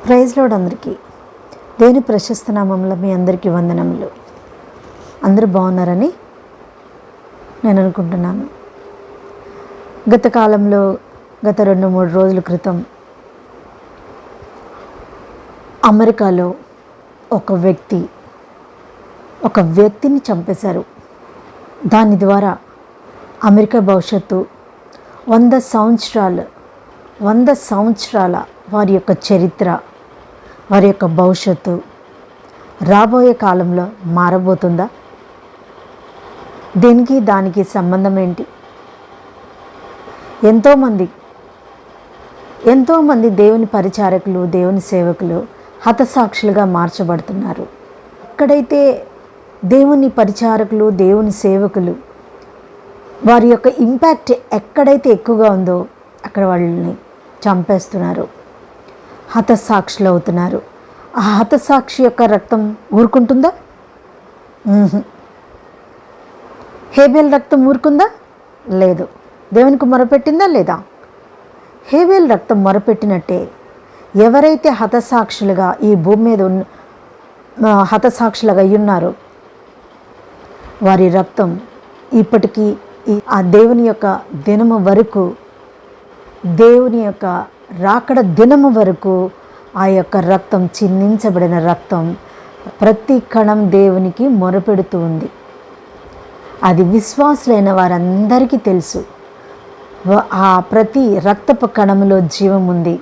Praise lord అందరికీ. దేవుని ప్రశస్త నామములో మీ అందరికీ వందనములు. అందరూ బాగున్నారని నేను అనుకుంటున్నాను. గత కాలంలో గత 2-3 రోజుల క్రితం అమెరికాలో ఒక వ్యక్తిని చంపేశారు. దాని ద్వారా అమెరికా భవిష్యత్తు 100 సంవత్సరాల వారి యొక్క చరిత్ర, వారి యొక్క భవిష్యత్తు రాబోయే కాలంలో మారబోతుందా? దీనికి దానికి సంబంధం ఏంటి? ఎంతోమంది దేవుని పరిచారకులు, దేవుని సేవకులు హతసాక్షులుగా మార్చబడుతున్నారు. ఎక్కడైతే దేవుని పరిచారకులు, దేవుని సేవకులు వారి యొక్క ఇంపాక్ట్ ఎక్కడైతే ఎక్కువగా ఉందో అక్కడ వాళ్ళని చంపేస్తున్నారు, హతసాక్షులు అవుతున్నారు. ఆ హతసాక్షి యొక్క రక్తం ఊరుకుంటుందా? హేబేల్ రక్తం ఊరుకుందా? లేదు. దేవునికి మొరపెట్టిందా? లేదా. హేబేల్ రక్తం మొరపెట్టినట్టే ఎవరైతే హతసాక్షులుగా ఈ భూమి మీద హతసాక్షులుగా అయ్యున్నారో వారి రక్తం ఇప్పటికీ ఆ దేవుని యొక్క దినము వరకు, దేవుని యొక్క రాకడ దినము వరకు ఆ యొక్క రక్తం, చిందించబడిన రక్తం ప్రతి కణం దేవునికి మొరపెడుతూ ఉంది. అది విశ్వాసులైన వారందరికీ తెలుసు. ఆ ప్రతి రక్తపు కణములో జీవం ఉంది.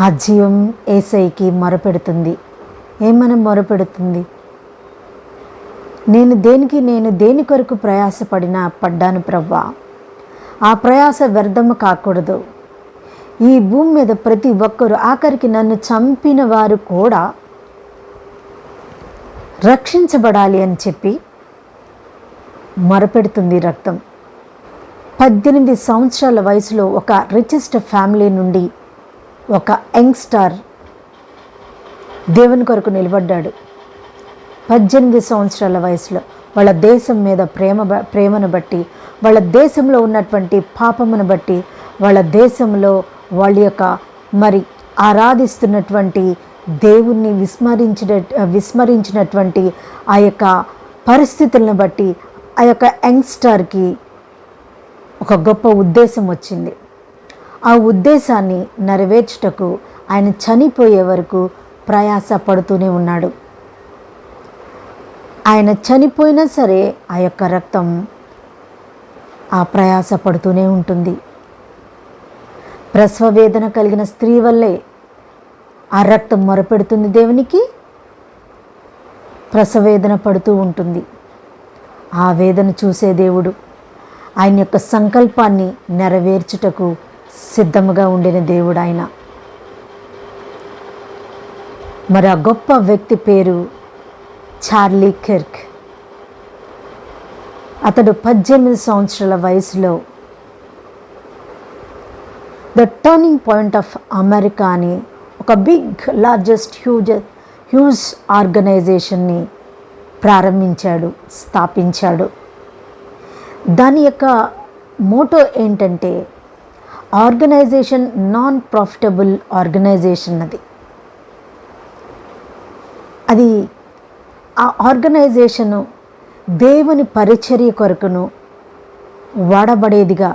ఆ జీవం యేసయ్యకి మొరపెడుతుంది. ఏమని మొరపెడుతుంది? నేను దేని కొరకు పడ్డాను ప్రభువా, ఆ ప్రయాస వ్యర్థము కాకూడదు. ఈ భూమి మీద ప్రతి ఒక్కరు, ఆఖరికి నన్ను చంపిన వారు కూడా రక్షించబడాలి అని చెప్పి మొరపెడుతుంది రక్తం. 18 సంవత్సరాల వయసులో ఒక రిచెస్ట్ ఫ్యామిలీ నుండి ఒక యంగ్స్టర్ దేవుని కొరకు నిలబడ్డాడు. 18 సంవత్సరాల వయసులో వాళ్ళ దేశం మీద ప్రేమను బట్టి, వాళ్ళ దేశంలో ఉన్నటువంటి పాపమును బట్టి, వాళ్ళ దేశంలో వాళ్ళ యొక్క ఆరాధిస్తున్నటువంటి దేవుణ్ణి విస్మరించినటువంటి ఆ యొక్క పరిస్థితులను బట్టి ఆ యొక్క యంగ్స్టర్కి ఒక గొప్ప ఉద్దేశం వచ్చింది. ఆ ఉద్దేశాన్ని నెరవేర్చుటకు ఆయన చనిపోయే వరకు ప్రయాస పడుతూనే ఉన్నాడు. ఆయన చనిపోయినా సరే ఆ యొక్క రక్తం ఆ ప్రయాస పడుతూనే ఉంటుంది. ప్రసవ వేదన కలిగిన స్త్రీ వల్లే ఆ రక్తం మొరపెడుతుంది దేవునికి. ప్రసవ వేదన పడుతూ ఉంటుంది. ఆ వేదన చూసే దేవుడు ఆయన యొక్క సంకల్పాన్ని నెరవేర్చుటకు సిద్ధముగా ఉండిన దేవుడు ఆయన. మరి ఆ గొప్ప వ్యక్తి పేరు చార్లీ కిర్క్. అతడు 18 సంవత్సరాల వయసులో the turning point of America అని ఒక లార్జెస్ట్ హ్యూజ్ ఆర్గనైజేషన్ని స్థాపించాడు. దాని యొక్క మోటో ఏంటంటే ఆర్గనైజేషన్ నాన్ ప్రాఫిటబుల్ ఆర్గనైజేషన్. అది ఆ ఆర్గనైజేషను దేవుని పరిచర్య కొరకును వాడబడేదిగా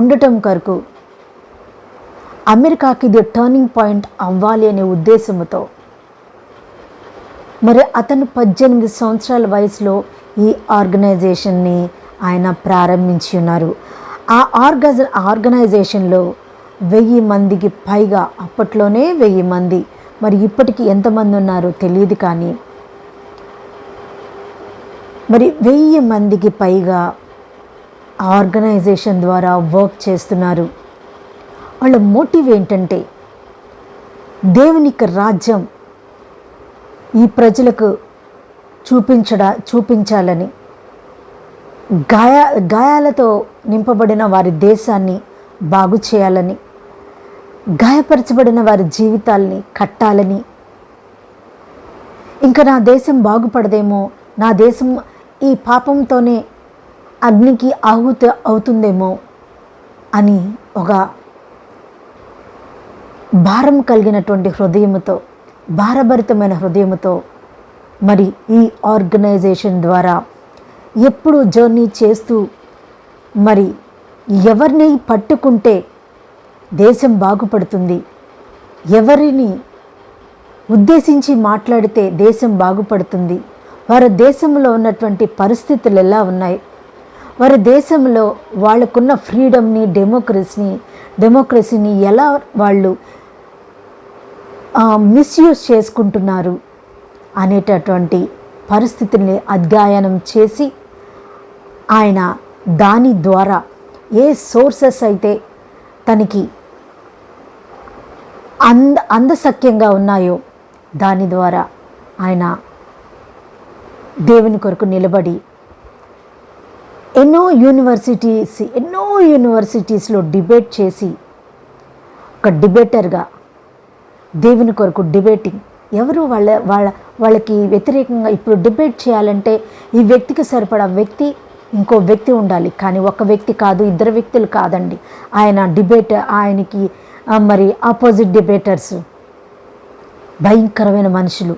ఉండటం కొరకు అమెరికాకి ఇది టర్నింగ్ పాయింట్ అవ్వాలి అనే ఉద్దేశంతో మరి అతను 18 సంవత్సరాల వయసులో ఈ ఆర్గనైజేషన్ని ఆయన ప్రారంభించి ఉన్నారు. ఆ ఆర్గనైజేషన్లో 1000 మందికి పైగా, అప్పట్లోనే 1000 మంది, మరి ఇప్పటికీ ఎంతమంది ఉన్నారో తెలియదు, కానీ మరి 1000 మందికి పైగా ఆర్గనైజేషన్ ద్వారా వర్క్ చేస్తున్నారు. వాళ్ళ మోటివ్ ఏంటంటే దేవుని రాజ్యం ఈ ప్రజలకు చూపించాలని, గాయాలతో నింపబడిన వారి దేశాన్ని బాగు చేయాలని, గాయపరచబడిన వారి జీవితాల్ని కట్టాలని, ఇంకా నా దేశం బాగుపడదేమో, నా దేశం ఈ పాపంతోనే అగ్నికి ఆహుతి అవుతుందేమో అని ఒక భారం కలిగినటువంటి హృదయముతో, భారభరితమైన హృదయముతో మరి ఈ ఆర్గనైజేషన్ ద్వారా ఎప్పుడు జర్నీ చేస్తూ మరి ఎవరిని పట్టుకుంటే దేశం బాగుపడుతుంది, ఎవరిని ఉద్దేశించి మాట్లాడితే దేశం బాగుపడుతుంది, వారి దేశంలో ఉన్నటువంటి పరిస్థితులు ఎలా ఉన్నాయి, వారి దేశంలో వాళ్ళకున్న ఫ్రీడమ్ని, డెమోక్రసీని ఎలా వాళ్ళు మిస్యూజ్ చేసుకుంటున్నారు అనేటటువంటి పరిస్థితుల్ని అధ్యయనం చేసి ఆయన దాని ద్వారా ఏ సోర్సెస్ అయితే తనకి అందసక్యంగా ఉన్నాయో దాని ద్వారా ఆయన దేవుని కొరకు నిలబడి ఎన్నో యూనివర్సిటీస్లో డిబేట్ చేసి ఒక డిబేటర్గా దేవుని కొరకు డిబేటింగ్, ఎవరు వాళ్ళకి వ్యతిరేకంగా ఇప్పుడు డిబేట్ చేయాలంటే ఈ వ్యక్తికి సరిపడా వ్యక్తి, ఇంకో వ్యక్తి ఉండాలి, కానీ ఒక వ్యక్తి కాదు, ఇద్దరు వ్యక్తులు కాదండి. ఆయనకి మరి ఆపోజిట్ డిబేటర్స్ భయంకరమైన మనుషులు,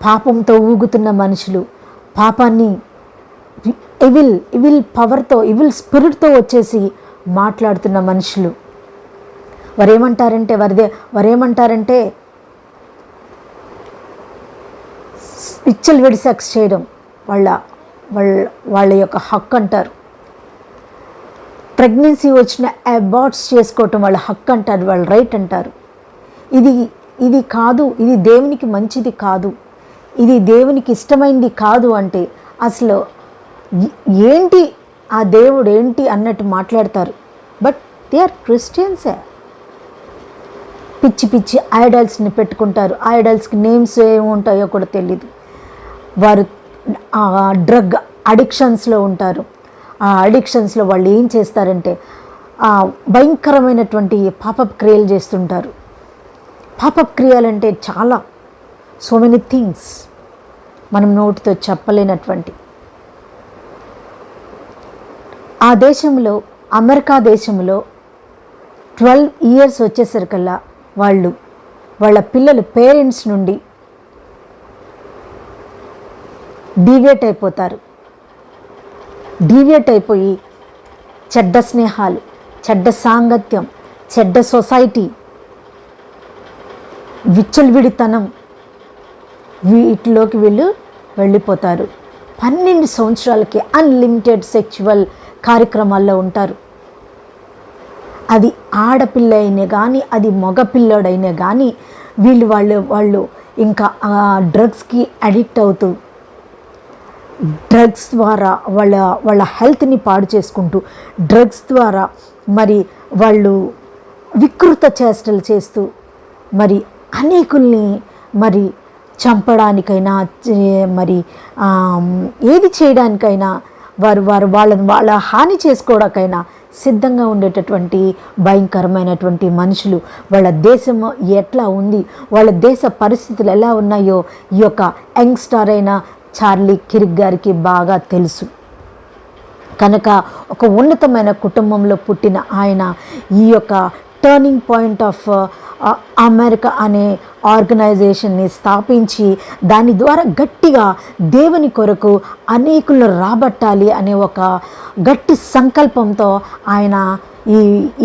పాపంతో ఊగుతున్న మనుషులు, పాపాన్ని ఇవిల్ పవర్తో, ఇవిల్ స్పిరిట్తో వచ్చేసి మాట్లాడుతున్న మనుషులు. వారేమంటారంటే విచ్చలవిడి సెక్స్ చేయడం వాళ్ళ యొక్క హక్కు అంటారు. ప్రెగ్నెన్సీ వచ్చిన అబార్ట్స్ చేసుకోవటం వాళ్ళ హక్కు అంటారు, వాళ్ళ రైట్ అంటారు. ఇది కాదు, ఇది దేవునికి మంచిది కాదు, ఇది దేవునికి ఇష్టమైంది కాదు అంటే అసలు ఏంటి ఆ దేవుడు ఏంటి అన్నట్టు మాట్లాడతారు. బట్ దే ఆర్ క్రిస్టియన్సే. పిచ్చి ఐడల్స్ని పెట్టుకుంటారు. ఐడల్స్కి నేమ్స్ ఏముంటాయో కూడా తెలీదు. వారు డ్రగ్ అడిక్షన్స్లో ఉంటారు. ఆ అడిక్షన్స్లో వాళ్ళు ఏం చేస్తారంటే భయంకరమైనటువంటి పాపప్ క్రియలు చేస్తుంటారు. పాపప్ క్రియలంటే చాలా సో మెనీ థింగ్స్ మనం నోటితో చెప్పలేనటువంటి. ఆ దేశంలో, అమెరికా దేశంలో 12 years వచ్చేసరికల్లా వాళ్ళ పిల్లలు పేరెంట్స్ నుండి డీవియేట్ అయిపోయి చెడ్డ స్నేహాలు, చెడ్డ సాంగత్యం, చెడ్డ సొసైటీ, విచ్చలవిడితనం, వీటిలోకి వెళ్ళిపోతారు. 12 సంవత్సరాలకి అన్లిమిటెడ్ సెక్చువల్ కార్యక్రమాల్లో ఉంటారు. అది ఆడపిల్ల అయినా కానీ, అది మగపిల్లడైనా కానీ వాళ్ళు ఇంకా డ్రగ్స్కి అడిక్ట్ అవుతూ, డ్రగ్స్ ద్వారా వాళ్ళ హెల్త్ని పాడు చేసుకుంటూ, డ్రగ్స్ ద్వారా మరి వాళ్ళు వికృత చేష్టలు చేస్తూ మరి అనేకుల్ని మరి చంపడానికైనా మరి ఏది చేయడానికైనా వాళ్ళ హాని చేసుకోవడానికైనా సిద్ధంగా ఉండేటటువంటి భయంకరమైనటువంటి మనుషులు. వాళ్ళ దేశం ఎట్లా ఉంది, వాళ్ళ దేశ పరిస్థితులు ఎలా ఉన్నాయో ఈ యొక్క యంగ్స్టర్ అయిన చార్లీ కిర్క్ గారికి బాగా తెలుసు. కనుక ఒక ఉన్నతమైన కుటుంబంలో పుట్టిన ఆయన ఈ యొక్క టర్నింగ్ పాయింట్ ఆఫ్ అమెరికా అనే ఆర్గనైజేషన్ని స్థాపించి దాని ద్వారా గట్టిగా దేవుని కొరకు అనేకులను రాబట్టాలి అనే ఒక గట్టి సంకల్పంతో ఆయన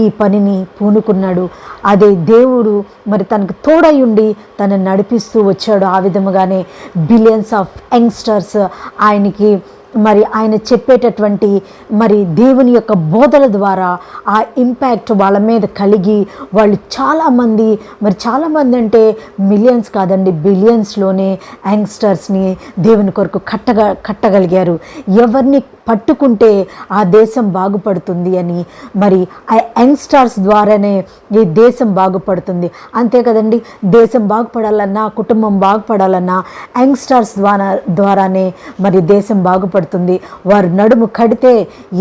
ఈ పనిని పూనుకున్నాడు. అదే దేవుడు మరి తనకు తోడై ఉండి తనని నడిపిస్తూ వచ్చాడు. ఆ విధముగానే బిలియన్స్ ఆఫ్ యంగ్స్టర్స్ ఆయనకి మరి ఆయన చెప్పేటటువంటి మరి దేవుని యొక్క బోధల ద్వారా ఆ ఇంపాక్ట్ వాళ్ళ మీద కలిగి వాళ్ళు చాలామంది అంటే మిలియన్స్ కాదండి, బిలియన్స్లోనే యంగ్స్టర్స్ని దేవుని కొరకు కట్టగలిగారు. ఎవరిని పట్టుకుంటే ఆ దేశం బాగుపడుతుంది అని మరి ఆ యంగ్స్టర్స్ ద్వారానే ఈ దేశం బాగుపడుతుంది. అంతే కదండి, దేశం బాగుపడాలన్నా, కుటుంబం బాగుపడాలన్నా యంగ్స్టర్స్ ద్వారానే మరి దేశం బాగుపడుతుంది. వారు నడుము కడితే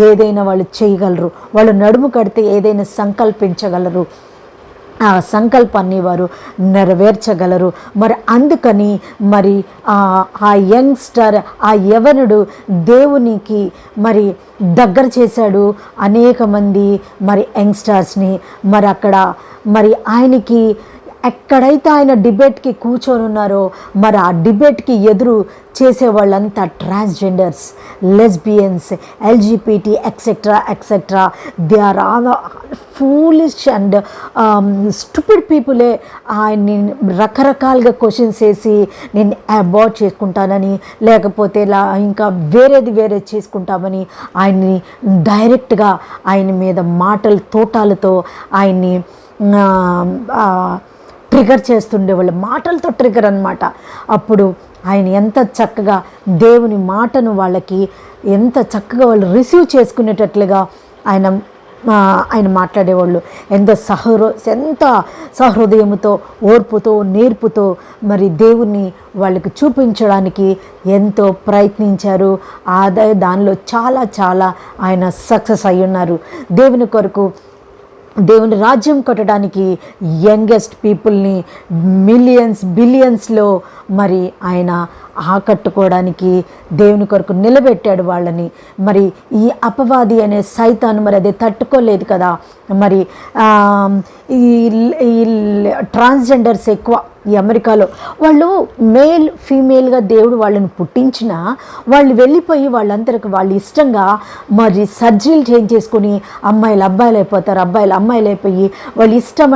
ఏదైనా వాళ్ళు చేయగలరు, వాళ్ళు నడుము కడితే ఏదైనా సంకల్పించగలరు. ఆ సంకల్పాన్ని వారు నెరవేర్చగలరు. మరి అందుకని మరి ఆ యంగ్స్టర్, ఆ యవనుడు దేవునికి మరి దగ్గర చేశాడు అనేక మంది మరి యంగ్స్టర్స్ని. మరి అక్కడ మరి ఆయనకి ఎక్కడైతే ఆయన డిబేట్కి కూర్చొని ఉన్నారో మరి ఆ డిబేట్కి ఎదురు చేసేవాళ్ళంతా transgenders, lesbians, LGBT etcetera etcetera. They are all foolish and stupid పీపులే. ఆయన్ని రకరకాలుగా క్వశ్చన్స్ వేసి నేను అబార్ట్ చేసుకుంటానని, లేకపోతే ఇంకా వేరే చేసుకుంటామని ఆయన్ని డైరెక్ట్గా ఆయన మీద తోటాలతో ఆయన్ని ట్రిగర్ చేస్తుండేవాళ్ళు, మాటలతో ట్రిగర్ అనమాట. అప్పుడు ఆయన ఎంత చక్కగా దేవుని మాటను వాళ్ళకి ఎంత చక్కగా వాళ్ళు రిసీవ్ చేసుకునేటట్లుగా ఆయన మాట్లాడేవాళ్ళు. ఎంత సహృదయముతో, ఓర్పుతో, నేర్పుతో మరి దేవుణ్ణి వాళ్ళకి చూపించడానికి ఎంతో ప్రయత్నించారు. దానిలో చాలా ఆయన సక్సెస్ అయి ఉన్నారు. దేవుని కొరకు, దేవుని రాజ్యం కట్టడానికి యంగెస్ట్ పీపుల్ని బిలియన్స్లో మరి ఆయన ఆకట్టుకోవడానికి దేవుని కొరకు నిలబెట్టాడు వాళ్ళని. మరి ఈ అపవాది అనే సైతాను మరి అది తట్టుకోలేదు కదా. మరి ఈ ట్రాన్స్జెండర్స్ ఎక్కువ ఈ అమెరికాలో. వాళ్ళు మేల్ ఫీమేల్గా దేవుడు వాళ్ళని పుట్టించినా వాళ్ళు వెళ్ళిపోయి వాళ్ళందరికి వాళ్ళు ఇష్టంగా మరి సర్జరీలు చేయించేసుకొని అమ్మాయిలు అబ్బాయిలు అయిపోతారు, అబ్బాయిలు అమ్మాయిలు అయిపోయి వాళ్ళు ఇష్టం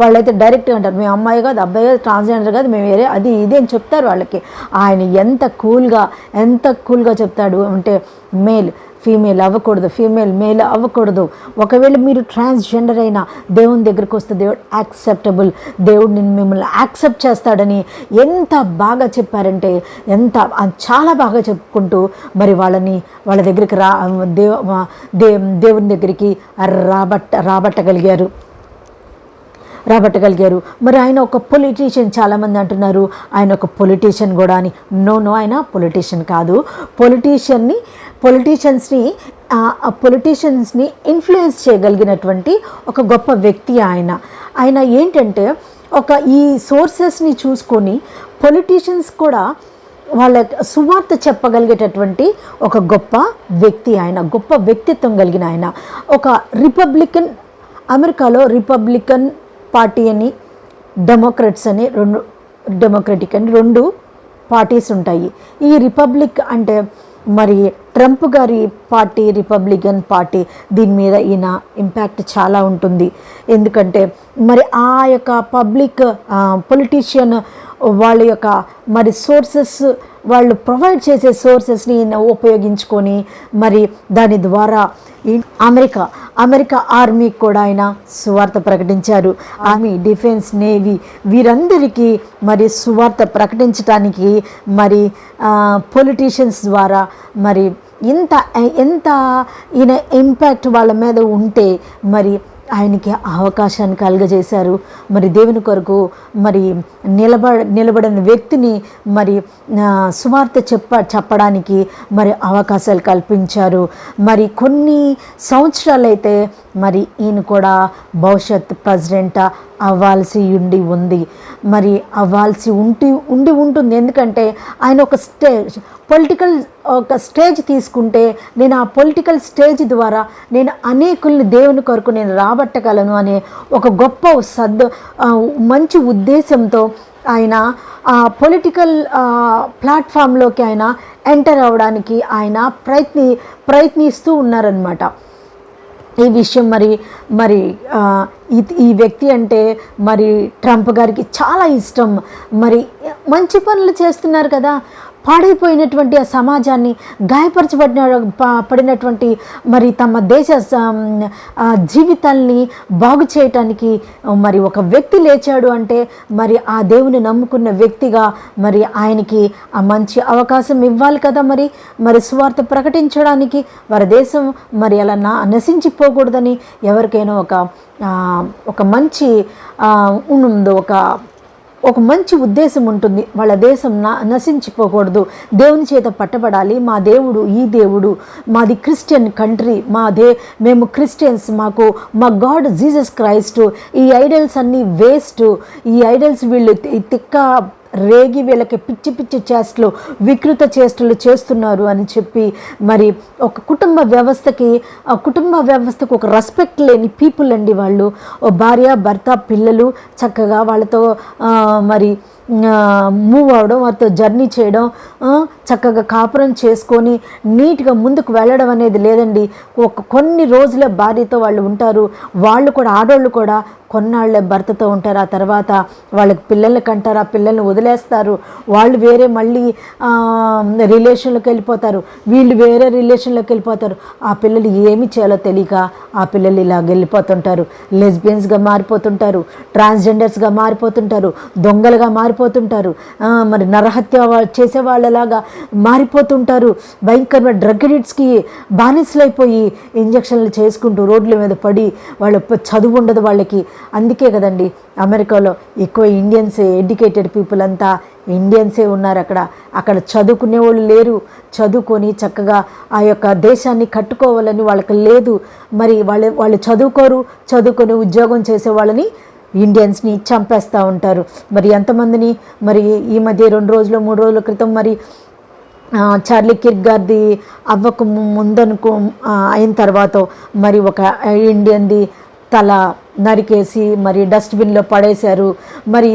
వాళ్ళైతే డైరెక్ట్గా అంటారు, మేము అమ్మాయి కాదు, అబ్బాయి కాదు, ట్రాన్స్జెండర్ కాదు, మేము వేరే అది ఇది అని చెప్తారు వాళ్ళకి. ఆయన ఎంత కూల్గా చెప్తాడు అంటే, మేల్ ఫీమేల్ అవ్వకూడదు, ఫీమేల్ మేల్ అవ్వకూడదు. ఒకవేళ మీరు ట్రాన్స్జెండర్ అయినా దేవుని దగ్గరికి వస్తే దేవుడు యాక్సెప్టబుల్, దేవుడు మిమ్మల్ని యాక్సెప్ట్ చేస్తాడని ఎంత బాగా చెప్పారంటే, చాలా బాగా చెప్పుకుంటూ మరి వాళ్ళ దగ్గరికి దేవుని దగ్గరికి రాబట్టగలిగారు. మరి ఆయన ఒక పొలిటీషియన్. చాలామంది అంటున్నారు ఆయన ఒక పొలిటీషియన్ కూడా అని. నో, ఆయన పొలిటీషియన్ కాదు. పొలిటీషియన్స్ని ఇన్ఫ్లుయెన్స్ చేయగలిగినటువంటి ఒక గొప్ప వ్యక్తి ఆయన ఏంటంటే, ఈ సోర్సెస్ని చూసుకొని పొలిటీషియన్స్ కూడా వాళ్ళ సువార్త చెప్పగలిగేటటువంటి ఒక గొప్ప వ్యక్తి ఆయన, గొప్ప వ్యక్తిత్వం కలిగిన ఆయన. అమెరికాలో రిపబ్లికన్ పార్టీ అని, డెమోక్రటిక్ అని రెండు పార్టీస్ ఉంటాయి. ఈ రిపబ్లిక్ అంటే మరి ట్రంప్ గారి పార్టీ, రిపబ్లికన్ పార్టీ, దీని మీద ఈయన ఇంపాక్ట్ చాలా ఉంటుంది. ఎందుకంటే మరి ఆ యొక్క పొలిటీషియన్ వాళ్ళ యొక్క మరి సోర్సెస్, వాళ్ళు ప్రొవైడ్ చేసే సోర్సెస్ని ఉపయోగించుకొని మరి దాని ద్వారా అమెరికా ఆర్మీకి కూడా ఆయన సువార్త ప్రకటించారు. ఆర్మీ, డిఫెన్స్, నేవీ వీరందరికీ మరి సువార్త ప్రకటించడానికి మరి పొలిటీషియన్స్ ద్వారా మరి ఎంత ఈయన ఇంపాక్ట్ వాళ్ళ మీద ఉంటే మరి ఆయనకి అవకాశాన్ని కలుగజేశారు. మరి దేవుని కొరకు మరి నిలబడిన వ్యక్తిని మరి సువార్త చెప్పడానికి మరి అవకాశాలు కల్పించారు. మరి కొన్ని సంవత్సరాలైతే మరి ఈయన కూడా భవిష్యత్ ప్రెసిడెంట్ అవ్వాల్సి ఉంటుంది. ఎందుకంటే ఆయన ఒక స్టేజ్ తీసుకుంటే, నేను ఆ పొలిటికల్ స్టేజ్ ద్వారా నేను అనేకుల్ని దేవుని కొరకు నేను రాబట్టగలను అనే ఒక గొప్ప మంచి ఉద్దేశంతో ఆయన ఆ పొలిటికల్ ప్లాట్ఫామ్లోకి ఆయన ఎంటర్ అవ్వడానికి ఆయన ప్రయత్నిస్తూ ఉన్నారనమాట. ఈ విషయం మరి ఈ వ్యక్తి అంటే మరి ట్రంప్ గారికి చాలా ఇష్టం. మరి మంచి పనులు చేస్తున్నారు కదా, పాడైపోయినటువంటి ఆ సమాజాన్ని, పడినటువంటి మరి తమ దేశ జీవితాల్ని బాగు చేయటానికి మరి ఒక వ్యక్తి లేచాడు అంటే మరి ఆ దేవుని నమ్ముకున్న వ్యక్తిగా మరి ఆయనకి ఆ మంచి అవకాశం ఇవ్వాలి కదా. మరి సువార్త ప్రకటించడానికి వారి దేశం మరి అలా నశించిపోకూడదని ఎవరికైనా ఒక మంచి ఒక మంచి ఉద్దేశం ఉంటుంది. వాళ్ళ దేశం నశించిపోకూడదు, దేవుని చేత పట్టబడాలి. మా దేవుడు ఈ దేవుడు, మాది క్రిస్టియన్ కంట్రీ, మేము క్రిస్టియన్స్, మా గాడ్ జీసస్ క్రైస్ట్, ఈ ఐడల్స్ అన్నీ వేస్ట్, ఈ ఐడల్స్ వీళ్ళు తిక్క రేగి వీళ్ళకి పిచ్చి పిచ్చి చేష్టలు, వికృత చేష్టలు చేస్తున్నారు అని చెప్పి మరి ఒక కుటుంబ వ్యవస్థకు ఒక రెస్పెక్ట్ లేని పీపుల్ అండి వాళ్ళు. భార్య భర్త పిల్లలు చక్కగా వాళ్ళతో మరి మూవ్ అవడం, వారితో జర్నీ చేయడం, చక్కగా కాపురం చేసుకొని నీట్గా ముందుకు వెళ్ళడం అనేది లేదండి. కొన్ని రోజుల భార్యతో వాళ్ళు ఉంటారు, వాళ్ళు కూడా ఆడవాళ్ళు కూడా కొన్నాళ్ళే భర్తతో ఉంటారు. ఆ తర్వాత వాళ్ళకి పిల్లల్ని కంటారు, ఆ పిల్లల్ని వదిలేస్తారు, వాళ్ళు వేరే మళ్ళీ రిలేషన్లోకి వెళ్ళిపోతారు, వీళ్ళు వేరే రిలేషన్లోకి వెళ్ళిపోతారు. ఆ పిల్లలు ఏమి చేయాలో తెలియక ఆ పిల్లలు ఇలా వెళ్ళిపోతుంటారు, లెస్బియన్స్గా మారిపోతుంటారు, ట్రాన్స్జెండర్స్గా మారిపోతుంటారు, దొంగలుగా మారిపోతుంటారు, మరి నరహత్య చేసే వాళ్ళలాగా మారిపోతుంటారు. భయంకరమైన డ్రగ్ అడిక్ట్స్కి బానిసలైపోయి ఇంజక్షన్లు చేసుకుంటూ రోడ్ల మీద పడి వాళ్ళ చదువు ఉండదు వాళ్ళకి. అందుకే కదండి అమెరికాలో ఎక్కువ ఇండియన్సే, ఎడ్యుకేటెడ్ పీపుల్ అంతా ఇండియన్సే ఉన్నారు. అక్కడ చదువుకునే వాళ్ళు లేరు, చదువుకొని చక్కగా ఆ యొక్క దేశాన్ని కట్టుకోవాలని వాళ్ళకి లేదు. మరి వాళ్ళు చదువుకొని ఉద్యోగం చేసే వాళ్ళని, ఇండియన్స్ని చంపేస్తూ ఉంటారు. మరి ఎంతమందిని, మరి ఈ మధ్య 2 రోజులు 3 రోజుల క్రితం మరి చార్లీ కిర్క్ గారిది అవ్వకు ముందనుకో అయిన తర్వాత మరి ఒక ఇండియన్ది తల నరికేసి మరి డస్ట్బిన్లో పడేశారు. మరి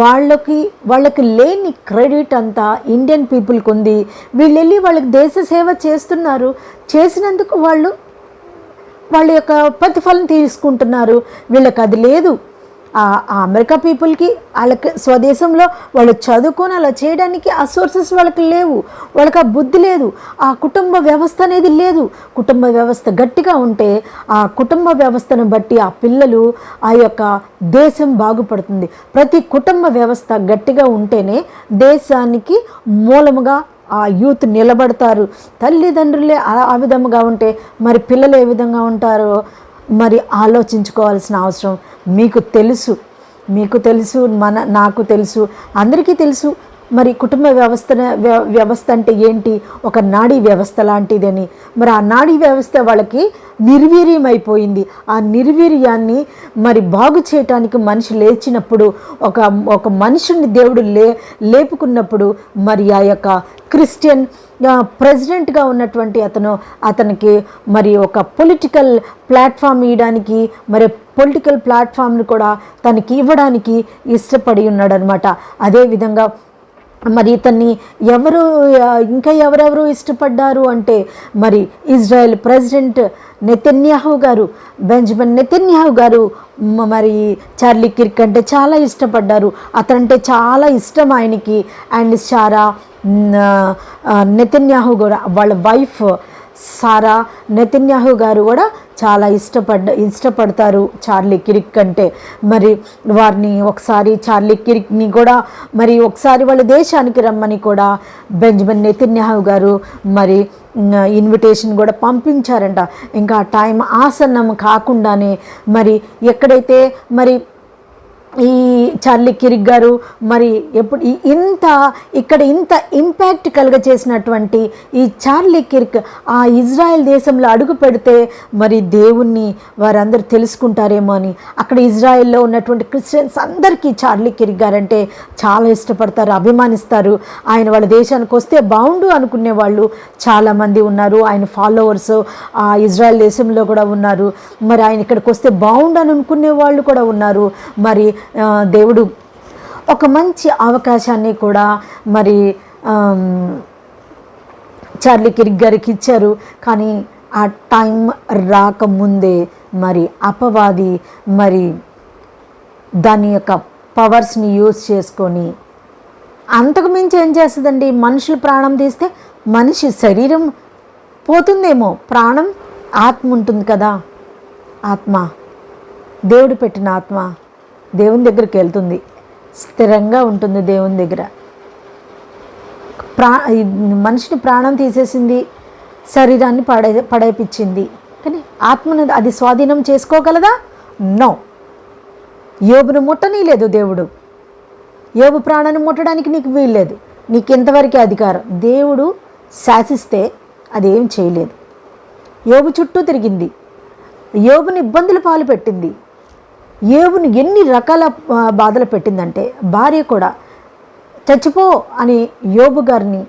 వాళ్ళకి లేని క్రెడిట్ అంతా ఇండియన్ పీపుల్కి ఉంది. వీళ్ళు వెళ్ళి వాళ్ళకి దేశ సేవ చేస్తున్నారు, చేసినందుకు వాళ్ళ యొక్క ప్రతిఫలం తీసుకుంటున్నారు. వీళ్ళకి అది లేదు. ఆ అమెరికా పీపుల్కి వాళ్ళకి స్వదేశంలో వాళ్ళు చదువుకొని అలా చేయడానికి ఆ సోర్సెస్ వాళ్ళకి లేవు, వాళ్ళకి ఆ బుద్ధి లేదు, ఆ కుటుంబ వ్యవస్థ అనేది లేదు. కుటుంబ వ్యవస్థ గట్టిగా ఉంటే ఆ కుటుంబ వ్యవస్థను బట్టి ఆ పిల్లలు, ఆ యొక్క దేశం బాగుపడుతుంది. ప్రతి కుటుంబ వ్యవస్థ గట్టిగా ఉంటేనే దేశానికి మూలముగా ఆ యూత్ నిలబడతారు. తల్లిదండ్రులే ఆ విధంగా ఉంటే మరి పిల్లలు ఏ విధంగా ఉంటారో మరి ఆలోచించుకోవాల్సిన అవసరం. మీకు తెలుసు, నాకు తెలుసు, అందరికీ తెలుసు. మరి కుటుంబ వ్యవస్థ అంటే ఏంటి? ఒక నాడీ వ్యవస్థ లాంటిదని. మరి ఆ నాడీ వ్యవస్థ వాళ్ళకి నిర్వీర్యమైపోయింది. ఆ నిర్వీర్యాన్ని మరి బాగు చేయటానికి మనిషి లేచినప్పుడు, ఒక మనుషుని దేవుడు లేపుకున్నప్పుడు మరి ఆ యొక్క క్రిస్టియన్ ప్రెసిడెంట్గా ఉన్నటువంటి అతనికి మరి ఒక పొలిటికల్ ప్లాట్ఫామ్ ఇవ్వడానికి, మరి పొలిటికల్ ప్లాట్ఫామ్ని కూడా తనకి ఇవ్వడానికి ఇష్టపడి ఉన్నాడనమాట. అదేవిధంగా మరి ఇతన్ని ఎవరెవరు ఇష్టపడ్డారు అంటే మరి ఇజ్రాయెల్ ప్రెసిడెంట్ నెతన్యాహు గారు, బెంజమిన్ నెతన్యాహు గారు మరి చార్లీ కిర్క్ అంటే చాలా ఇష్టపడ్డారు. అతనంటే చాలా ఇష్టం ఆయనకి. అండ్ సారా నెతన్యాహు కూడా, వాళ్ళ వైఫ్ సారా నెతన్యాహు గారు కూడా చాలా ఇష్టపడతారు చార్లీ కిర్క్ అంటే. మరి వారిని ఒకసారి చార్లీ కిర్క్ని కూడా మరి ఒకసారి వాళ్ళ దేశానికి రమ్మని కూడా బెంజమిన్ నెతన్యాహు గారు మరి ఇన్విటేషన్ కూడా పంపించారంట. ఇంకా టైం ఆసన్నం కాకుండానే మరి ఎక్కడైతే మరి ఈ చార్లీ కిర్క్ గారు మరి ఇంత ఇంపాక్ట్ చేసినటువంటి ఈ చార్లీ కిర్క్ ఆ ఇజ్రాయెల్ దేశంలో అడుగు పెడితే మరి దేవుణ్ణి వారందరూ తెలుసుకుంటారేమో అని అక్కడ ఇజ్రాయెల్లో ఉన్నటువంటి క్రిస్టియన్స్ అందరికీ చార్లీ కిర్క్ గారు అంటే చాలా ఇష్టపడతారు, అభిమానిస్తారు. ఆయన వాళ్ళ దేశానికి వస్తే బాగుండు అనుకునే వాళ్ళు చాలామంది ఉన్నారు. ఆయన ఫాలోవర్స్ ఆ ఇజ్రాయెల్ దేశంలో కూడా ఉన్నారు. మరి ఆయన ఇక్కడికి వస్తే బాగుండు అని అనుకునే వాళ్ళు కూడా ఉన్నారు. మరి దేవుడు ఒక మంచి అవకాశాన్ని కూడా మరి చార్లీ కిర్క్ గారికి ఇచ్చారు. కానీ ఆ టైం రాకముందే మరి అపవాది మరి దాని యొక్క పవర్స్ని యూజ్ చేసుకొని అంతకు మించి ఏం చేస్తుందండి? మనుషులు ప్రాణం తీస్తే మనిషి శరీరం పోతుందేమో, ప్రాణం ఆత్మ ఉంటుంది కదా, ఆత్మ దేవుడు పెట్టిన ఆత్మ దేవుని దగ్గరికి వెళ్తుంది, స్థిరంగా ఉంటుంది దేవుని దగ్గర. మనిషిని ప్రాణం తీసేసింది, శరీరాన్ని పడేపించింది, కానీ ఆత్మను అది స్వాధీనం చేసుకోగలదా? నో. యోబును ముట్టనీయలేదు దేవుడు. యోబు ప్రాణాన్ని ముట్టడానికి నీకు వీల్లేదు, నీకు ఎంతవరకే అధికారం. దేవుడు శాసిస్తే అది ఏం చేయలేదు. యోబు చుట్టూ తిరిగింది, యోబుని ఇబ్బందుల పాలు పెట్టింది, యోబుని ఎన్ని రకాల బాధలు పెట్టిందంటే భార్య కూడా చచ్చిపో అని యోబు గారిని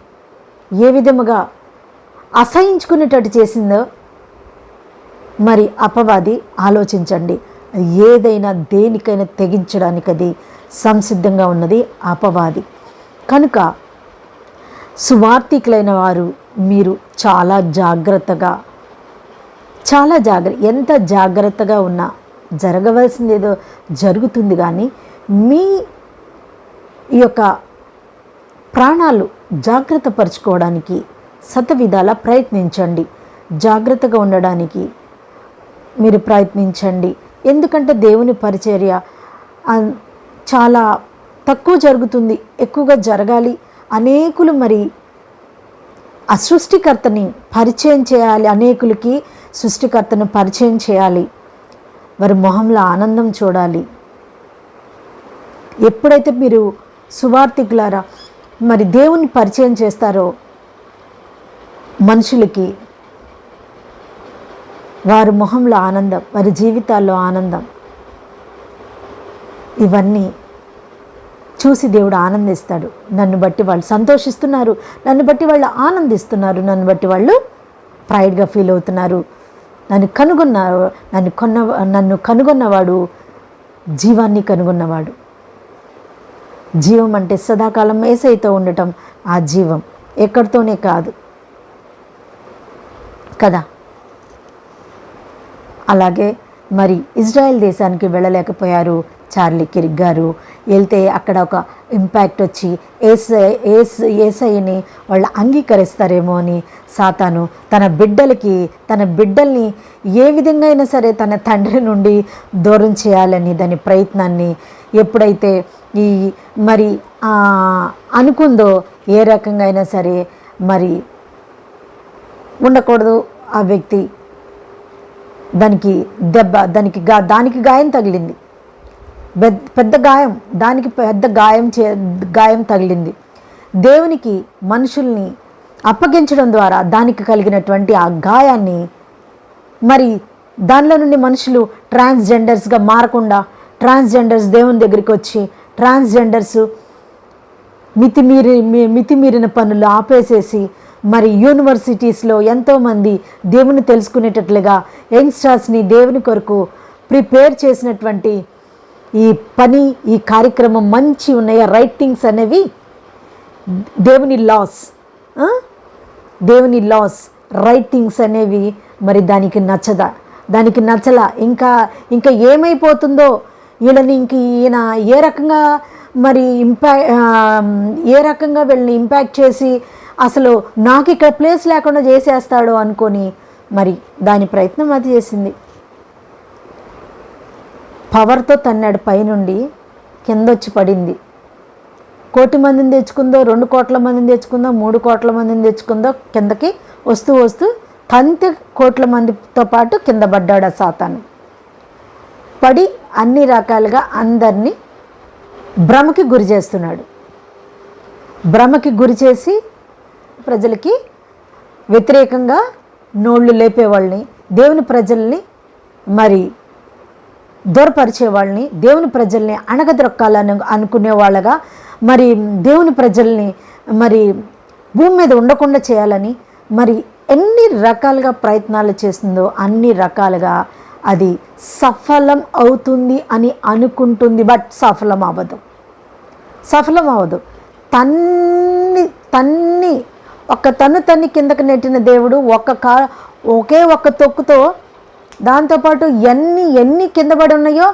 ఏ విధముగా అసహించుకునేటట్టు చేసిందో మరి అపవాది ఆలోచించండి. ఏదైనా దేనికైనా తెగించడానికి అది సంసిద్ధంగా ఉన్నది అపవాది. కనుక సువార్థికులైన వారు మీరు చాలా జాగ్రత్తగా ఎంత జాగ్రత్తగా ఉన్నా జరగవలసింది ఏదో జరుగుతుంది. కానీ మీ యొక్క ప్రాణాలు జాగ్రత్త పరుచుకోవడానికి శతవిధాలా ప్రయత్నించండి, జాగ్రత్తగా ఉండడానికి మీరు ప్రయత్నించండి. ఎందుకంటే దేవుని పరిచర్య చాలా తక్కువ జరుగుతుంది, ఎక్కువగా జరగాలి. అనేకులు మరి ఆ సృష్టికర్తని పరిచయం చేయాలి, అనేకులకి సృష్టికర్తను పరిచయం చేయాలి, వారి మొహంలో ఆనందం చూడాలి. ఎప్పుడైతే మీరు సువార్థికులారా మరి దేవుని పరిచయం చేస్తారో మనుషులకి, వారి మొహంలో ఆనందం, వారి జీవితాల్లో ఆనందం, ఇవన్నీ చూసి దేవుడు ఆనందిస్తాడు. నన్ను బట్టి వాళ్ళు సంతోషిస్తున్నారు, నన్ను బట్టి వాళ్ళు ఆనందిస్తున్నారు, నన్ను బట్టి వాళ్ళు ప్రైడ్గా ఫీల్ అవుతున్నారు. నన్ను కనుగొన్నవాడు జీవాన్ని కనుగొన్నవాడు. జీవం అంటే సదాకాలం యేసయ్యతో ఉండటం. ఆ జీవం ఎక్కడితోనే కాదు కదా. అలాగే మరి ఇజ్రాయెల్ దేశానికి వెళ్ళలేకపోయారు చార్లీ కిర్క్ గారు. వెళ్తే అక్కడ ఒక ఇంపాక్ట్ వచ్చి యేసయ్యని వాళ్ళు అంగీకరిస్తారేమో అని సాతాను తన బిడ్డల్ని ఏ విధంగా అయినా సరే తన తండ్రి నుండి దూరం చేయాలని దాని ప్రయత్నాన్ని ఎప్పుడైతే ఈ మరి అనుకుందో, ఏ రకంగా అయినా సరే మరి ఉండకూడదు ఆ వ్యక్తి, దానికి గాయం తగిలింది, పెద్ద గాయం, దానికి పెద్ద గాయం తగిలింది. దేవునికి మనుషుల్ని అప్పగించడం ద్వారా దానికి కలిగినటువంటి ఆ గాయాన్ని మరి దానిలో నుండి మనుషులు ట్రాన్స్జెండర్స్గా మారకుండా, ట్రాన్స్జెండర్స్ దేవుని దగ్గరికి వచ్చి ట్రాన్స్జెండర్స్ మితిమీరిన పనులు ఆపేసేసి మరి యూనివర్సిటీస్లో ఎంతోమంది దేవుని తెలుసుకునేటట్లుగా యంగ్స్టర్స్ని దేవుని కొరకు ప్రిపేర్ చేసినటువంటి ఈ పని, ఈ కార్యక్రమం మంచి ఉన్నాయి. రైటింగ్స్ అనేవి దేవుని లాస్ రైటింగ్స్ అనేవి మరి దానికి నచ్చలా. ఇంకా ఏమైపోతుందో వీళ్ళని ఈయన ఏ రకంగా మరి ఏ రకంగా వీళ్ళని ఇంపాక్ట్ చేసి అసలు నాకు ఇక్కడ ప్లేస్ లేకుండా చేసేస్తాడు అనుకొని మరి దాని ప్రయత్నం అది చేసింది. పవర్తో తన్నాడు, పైనుండి కిందొచ్చి పడింది. 1 కోటి మందిని తెచ్చుకుందో, 2 కోట్ల మందిని తెచ్చుకుందో, 3 కోట్ల మందిని తెచ్చుకుందో, కిందకి వస్తూ తంతి కోట్ల మందితో పాటు కింద పడ్డాడు. ఆ సాతాను పడి అన్ని రకాలుగా అందరినీ భ్రమకి గురి చేస్తున్నాడు. భ్రమకి గురి చేసి ప్రజలకి వ్యతిరేకంగా నోళ్ళు లేపేవాళ్ళని, దేవుని ప్రజల్ని మరి దూరపరిచేవాళ్ళని, దేవుని ప్రజల్ని అణగద్రొక్కాలని అనుకునేవాళ్ళగా మరి దేవుని ప్రజల్ని మరి భూమి మీద ఉండకుండా చేయాలని మరి ఎన్ని రకాలుగా ప్రయత్నాలు చేస్తుందో అన్ని రకాలుగా అది సఫలం అవుతుంది అని అనుకుంటుంది. బట్ సఫలం అవ్వదు. తన్ని తన్ని కిందకి నెట్టిన దేవుడు ఒకే ఒక్క తొక్కుతో దాంతోపాటు ఎన్ని కింద పడి ఉన్నాయో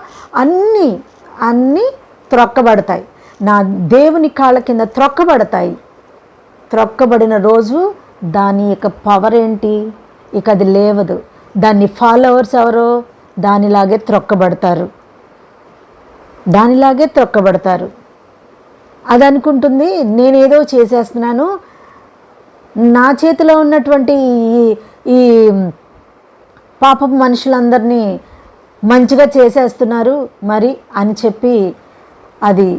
అన్నీ త్రొక్కబడతాయి. నా దేవుని కాళ్ళ కింద త్రొక్కబడతాయి. త్రొక్కబడిన రోజు దాని యొక్క పవర్ ఏంటి, ఇక అది లేవదు. దాన్ని ఫాలోవర్స్ ఎవరో దానిలాగే త్రొక్కబడతారు. అది అనుకుంటుంది నేనేదో చేసేస్తున్నాను, నా చేతిలో ఉన్నటువంటి ఈ పాపపు మనుషులందరినీ మంచిగా చేసేస్తున్నారు మరి అని చెప్పి అది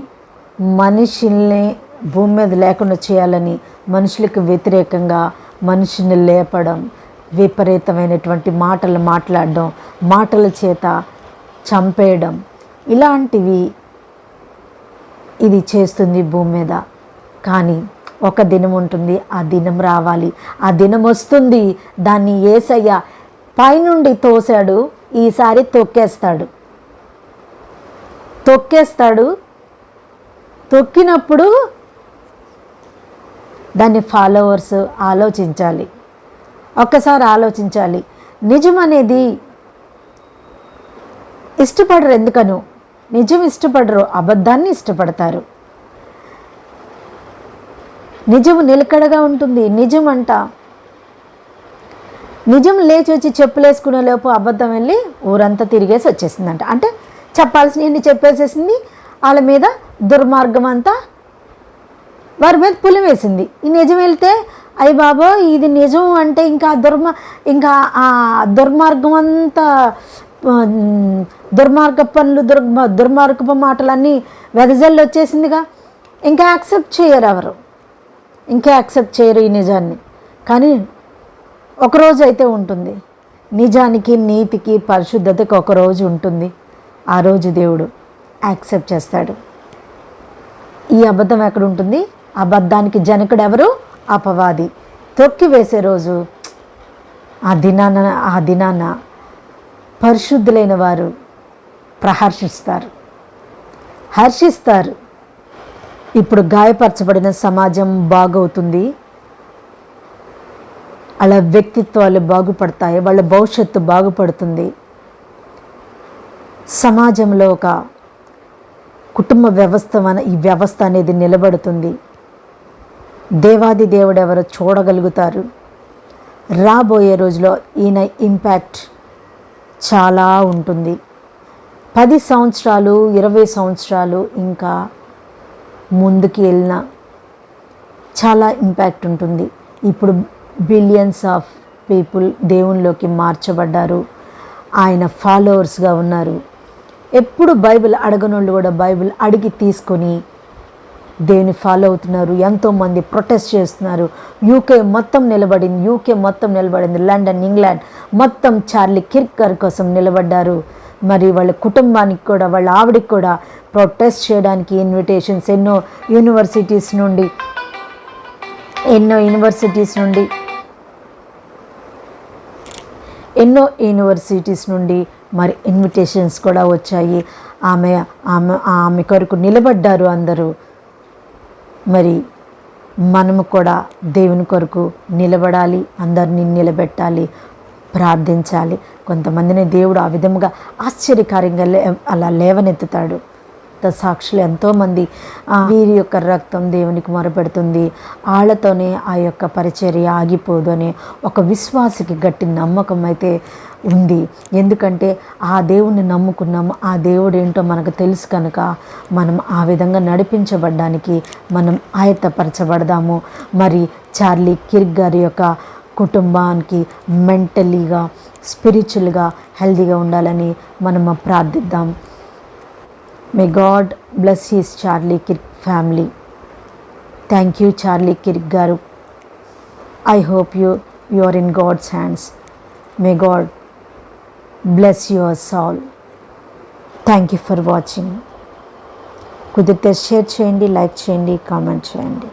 మనుషుల్ని భూమి మీద లేకుండా చేయాలని మనుషులకు వ్యతిరేకంగా మనుషుని లేపడం, విపరీతమైనటువంటి మాటలు మాట్లాడడం, మాటల చేత చంపేయడం, ఇలాంటివి ఇది చేస్తుంది భూమి మీద. కానీ ఒక దినం ఉంటుంది, ఆ దినం రావాలి, ఆ దినం వస్తుంది. దాన్ని యేసయ్య పైనుండి తోశాడు, ఈసారి తొక్కేస్తాడు. తొక్కినప్పుడు దాన్ని ఫాలోవర్స్ ఆలోచించాలి, ఒక్కసారి ఆలోచించాలి. నిజం అనేది ఇష్టపడరు. ఎందుకను నిజం ఇష్టపడరు, అబద్ధాన్ని ఇష్టపడతారు. నిజం నిలకడగా ఉంటుంది. నిజం లేచి వచ్చి చెప్పులేసుకునే లోపు అబద్ధం వెళ్ళి ఊరంతా తిరిగేసి వచ్చేసిందంట. అంటే చెప్పాల్సినవి చెప్పేసేసింది. వాళ్ళ మీద దుర్మార్గం అంతా వారి మీద పులివేసింది. ఈ నిజం వెళ్తే అయ్య బాబో ఇది నిజం అంటే ఇంకా ఆ దుర్మార్గం అంతా దుర్మార్గ పనులు దుర్మార్గపు మాటలన్నీ వెదజల్లు వచ్చేసిందిగా. ఇంకా యాక్సెప్ట్ చేయరు ఈ నిజాన్ని. కానీ ఒకరోజు అయితే ఉంటుంది. నిజానికి, నీతికి, పరిశుద్ధతకి ఒకరోజు ఉంటుంది. ఆ రోజు దేవుడు యాక్సెప్ట్ చేస్తాడు. ఈ అబద్ధం ఎక్కడ ఉంటుంది? అబద్ధానికి జనకుడు ఎవరు? అపవాది. తొక్కి వేసే రోజు ఆ దినాన పరిశుద్ధులైన వారు హర్షిస్తారు. ఇప్పుడు గాయపరచబడిన సమాజం బాగవుతుంది, వాళ్ళ వ్యక్తిత్వాలు బాగుపడతాయి, వాళ్ళ భవిష్యత్తు బాగుపడుతుంది. సమాజంలో ఒక కుటుంబ ఈ వ్యవస్థ అనేది నిలబడుతుంది. దేవాది దేవుడు ఎవరో చూడగలుగుతారు. రాబోయే రోజులో ఈయన ఇంపాక్ట్ చాలా ఉంటుంది. 10 సంవత్సరాలు 20 సంవత్సరాలు ఇంకా ముందుకు వెళ్ళినా చాలా ఇంపాక్ట్ ఉంటుంది. ఇప్పుడు బిలియన్స్ ఆఫ్ పీపుల్ దేవునిలోకి మార్చబడ్డారు, ఆయన ఫాలోవర్స్గా ఉన్నారు. ఎప్పుడు బైబిల్ అడగనోళ్ళు కూడా బైబిల్ అడిగి తీసుకొని దేవుని ఫాలో అవుతున్నారు. ఎంతోమంది ప్రొటెస్ట్ చేస్తున్నారు. యూకే మొత్తం నిలబడింది. లండన్, ఇంగ్లాండ్ మొత్తం చార్లీ కిర్క్ కోసం నిలబడ్డారు. మరి వాళ్ళ కుటుంబానికి కూడా, వాళ్ళ ఆవిడికి కూడా ప్రొటెస్ట్ చేయడానికి ఇన్విటేషన్స్ ఎన్నో యూనివర్సిటీస్ నుండి మరి ఇన్విటేషన్స్ కూడా వచ్చాయి. ఆమె కొరకు నిలబడ్డారు అందరూ. మరి మనము కూడా దేవుని కొరకు నిలబడాలి, అందరినీ నిలబెట్టాలి, ప్రార్థించాలి. కొంతమందిని దేవుడు ఆ విధముగా ఆశ్చర్యకార్యంగా అలా లేవనెత్తుతాడు. సాక్షులు ఎంతోమంది వీరి యొక్క రక్తం దేవునికి మొరపెడుతుంది, వాళ్ళతోనే ఆ యొక్క పరిచర్య ఆగిపోదు అనే ఒక విశ్వాసికి గట్టి నమ్మకం అయితే ఉంది. ఎందుకంటే ఆ దేవుణ్ణి నమ్ముకున్నాము, ఆ దేవుడు ఏంటో మనకు తెలుసు కనుక మనం ఆ విధంగా నడిపించబడ్డానికి మనం ఆయత్తపరచబడదాము. మరి చార్లీ కిర్క్ గారి యొక్క కుటుంబానికి మెంటలీగా, స్పిరిచువల్గా హెల్తీగా ఉండాలని మనం ప్రార్థిద్దాం. May God bless his Charlie Kirk family. Thank you, Charlie Kirk garu. I hope you are in God's hands. May God bless your soul. Thank you for watching. కుదిరితే షేర్ చేయండి, లైక్ చేయండి, కామెంట్ చేయండి.